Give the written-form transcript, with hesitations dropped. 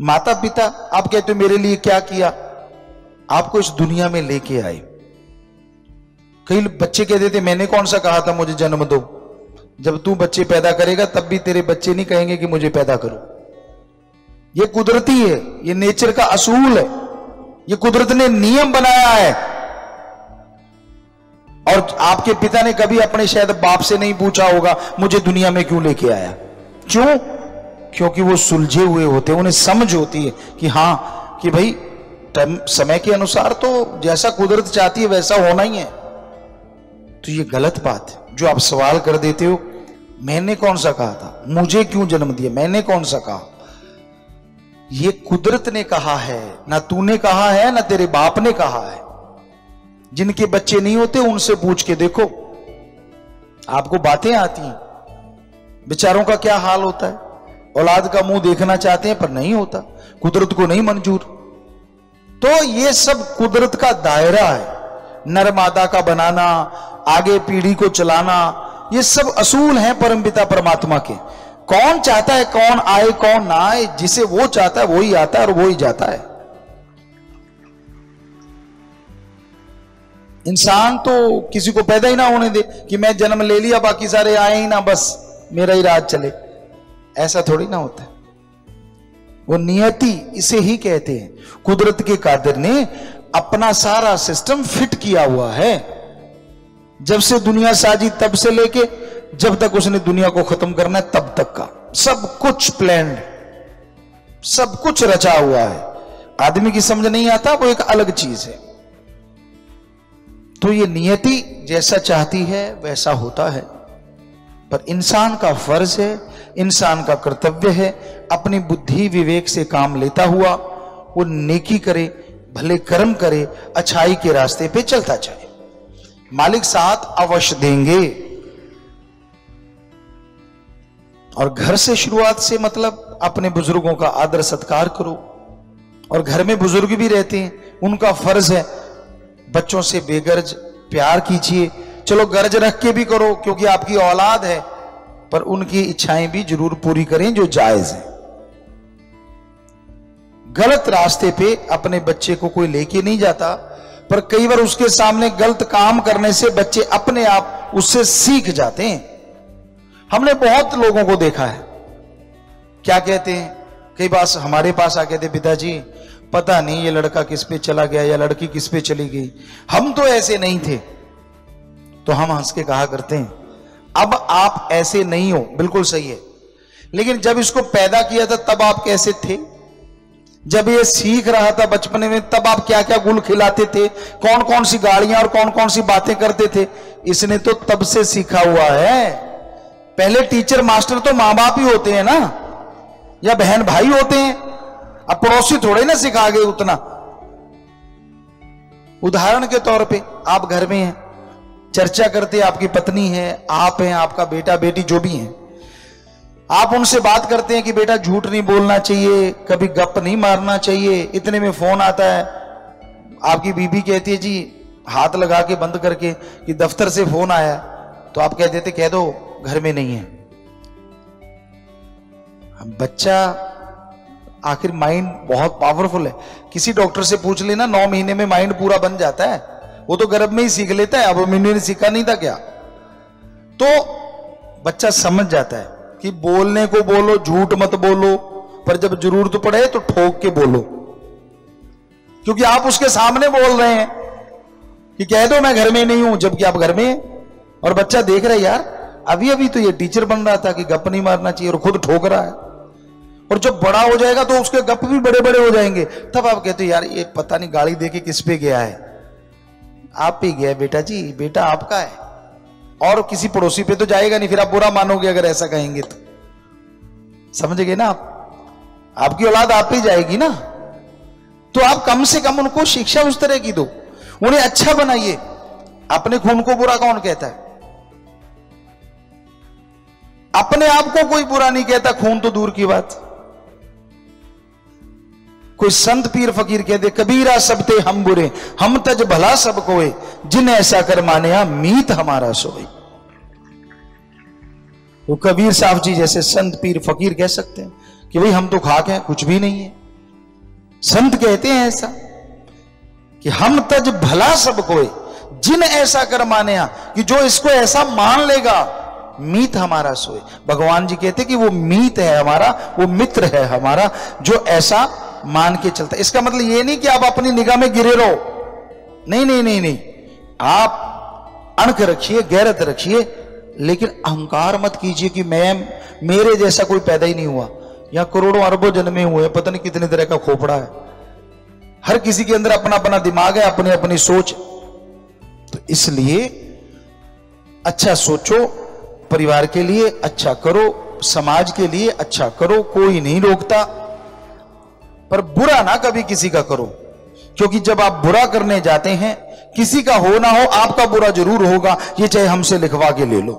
माता पिता, आप कहते हो मेरे लिए क्या किया, आपको इस दुनिया में लेके आए। कई बच्चे कहते थे मैंने कौन सा कहा था मुझे जन्म दो, जब तू बच्चे पैदा करेगा तब भी तेरे बच्चे नहीं कहेंगे कि मुझे पैदा करो। ये कुदरती है, ये नेचर का असूल है, ये कुदरत ने नियम बनाया है। और आपके पिता ने कभी अपने शायद बाप से नहीं पूछा होगा मुझे दुनिया में क्यों लेके आया। क्यों? क्योंकि वो सुलझे हुए होते हैं, उन्हें समझ होती है कि हाँ कि भाई समय के अनुसार तो जैसा कुदरत चाहती है वैसा होना ही है। तो ये गलत बात है जो आप सवाल कर देते हो, मैंने कौन सा कहा था, मुझे क्यों जन्म दिया, मैंने कौन सा कहा। ये कुदरत ने कहा है, ना तूने कहा है ना तेरे बाप ने कहा है। जिनके बच्चे नहीं होते उनसे पूछ के देखो, आपको बातें आती हैं। बेचारों का क्या हाल होता है, औलाद का मुंह देखना चाहते हैं पर नहीं होता, कुदरत को नहीं मंजूर। तो ये सब कुदरत का दायरा है, नर मादा का बनाना, आगे पीढ़ी को चलाना, ये सब असूल हैं परमपिता परमात्मा के। कौन चाहता है कौन आए कौन ना आए, जिसे वो चाहता है वही आता है और वो ही जाता है। इंसान तो किसी को पैदा ही ना होने दे कि मैं जन्म ले लिया बाकी सारे आए ही ना, बस मेरा ही राज चले, ऐसा थोड़ी ना होता है। वो नियति इसे ही कहते हैं। कुदरत के कादिर ने अपना सारा सिस्टम फिट किया हुआ है। जब से दुनिया साजी तब से लेके जब तक उसने दुनिया को खत्म करना है तब तक का सब कुछ प्लान्ड, सब कुछ रचा हुआ है। आदमी की समझ नहीं आता, वो एक अलग चीज है। तो ये नियति जैसा चाहती है वैसा होता है, पर इंसान का फर्ज है, इंसान का कर्तव्य है, अपनी बुद्धि विवेक से काम लेता हुआ वो नेकी करे, भले कर्म करे, अच्छाई के रास्ते पे चलता जाए। मालिक साथ अवश्य देंगे। और घर से शुरुआत से मतलब अपने बुजुर्गों का आदर सत्कार करो। और घर में बुजुर्ग भी रहते हैं, उनका फर्ज है बच्चों से बेगर्ज प्यार कीजिए। चलो गर्ज रख के भी करो क्योंकि आपकी औलाद है, पर उनकी इच्छाएं भी जरूर पूरी करें जो जायज है। गलत रास्ते पे अपने बच्चे को कोई लेके नहीं जाता, पर कई बार उसके सामने गलत काम करने से बच्चे अपने आप उससे सीख जाते हैं। हमने बहुत लोगों को देखा है, क्या कहते हैं, कई बार हमारे पास आ कहते पिताजी पता नहीं ये लड़का किस पे चला गया या लड़की किस पे चली गई, हम तो ऐसे नहीं थे। तो हम हंस के कहा करते हैं अब आप ऐसे नहीं हो, बिल्कुल सही है, लेकिन जब इसको पैदा किया था तब आप कैसे थे, जब ये सीख रहा था बचपन में तब आप क्या क्या गुल खिलाते थे, कौन कौन सी गालियां और कौन कौन सी बातें करते थे, इसने तो तब से सीखा हुआ है। पहले टीचर मास्टर तो मां बाप ही होते हैं ना, या बहन भाई होते हैं, अब पड़ोसी थोड़े ना सिखा गए उतना। उदाहरण के तौर पे आप घर में हैं, चर्चा करते आपकी पत्नी है, आप हैं, आपका बेटा बेटी जो भी हैं, आप उनसे बात करते हैं कि बेटा झूठ नहीं बोलना चाहिए, कभी गप नहीं मारना चाहिए। इतने में फोन आता है, आपकी बीबी कहती है जी हाथ लगा के बंद करके कि दफ्तर से फोन आया, तो आप कह देते कह दो घर में नहीं है। बच्चा आखिर माइंड बहुत पावरफुल है, किसी डॉक्टर से पूछ लेना 9 महीने में माइंड पूरा बन जाता है, वो तो गर्भ में ही सीख लेता है। अब मैंने सीखा नहीं था क्या? तो बच्चा समझ जाता है कि बोलने को बोलो, झूठ मत बोलो, पर जब जरूरत पड़े तो ठोक के बोलो, क्योंकि आप उसके सामने बोल रहे हैं कि कह दो मैं घर में नहीं हूं, जबकि आप घर में हैं। और बच्चा देख रहा है यार अभी अभी तो ये टीचर बन रहा था कि गप नहीं मारना चाहिए, और खुद ठोक रहा है। और जब बड़ा हो जाएगा तो उसके गप भी बड़े बड़े हो जाएंगे, तब आप कहते हो यार ये पता नहीं गाली देके किस पे गया है। आप पे गया बेटा जी, बेटा आपका है, और किसी पड़ोसी पे तो जाएगा नहीं, फिर आप बुरा मानोगे अगर ऐसा कहेंगे तो। समझ गए ना आप? आपकी औलाद आप पे जाएगी ना, तो आप कम से कम उनको शिक्षा उस तरह की दो, उन्हें अच्छा बनाइए। अपने खून को बुरा कौन कहता है? अपने आप को कोई बुरा नहीं कहता, खून तो दूर की बात। कोई संत पीर फकीर कह दे कबीरा सबते हम बुरे, हम तज भला सब कोय, जिन ऐसा कर माने मीत हमारा सोए। वो कबीर साहब जी जैसे संत पीर फकीर कह सकते हैं कि भाई हम तो खाक हैं, कुछ भी नहीं है, संत कहते हैं ऐसा कि हम तज भला सब कोई जिन ऐसा कर माने कि जो इसको ऐसा मान लेगा मीत हमारा सोए। भगवान जी कहते कि वो मीत है हमारा, वो मित्र है हमारा जो ऐसा मान के चलता है। इसका मतलब ये नहीं कि आप अपनी निगाह में गिरे रहो, नहीं नहीं नहीं नहीं, आप अणख रखिए, गैरत रखिए, लेकिन अहंकार मत कीजिए कि मेरे जैसा कोई पैदा ही नहीं हुआ। यहां करोड़ों अरबों जन्मे हुए, पता नहीं कितने तरह का खोपड़ा है, हर किसी के अंदर अपना अपना दिमाग है, अपनी अपनी सोच। तो इसलिए अच्छा सोचो, परिवार के लिए अच्छा करो, समाज के लिए अच्छा करो, कोई नहीं रोकता, पर बुरा ना कभी किसी का करो, क्योंकि जब आप बुरा करने जाते हैं किसी का हो ना हो आपका बुरा जरूर होगा, ये चाहे हमसे लिखवा के ले लो।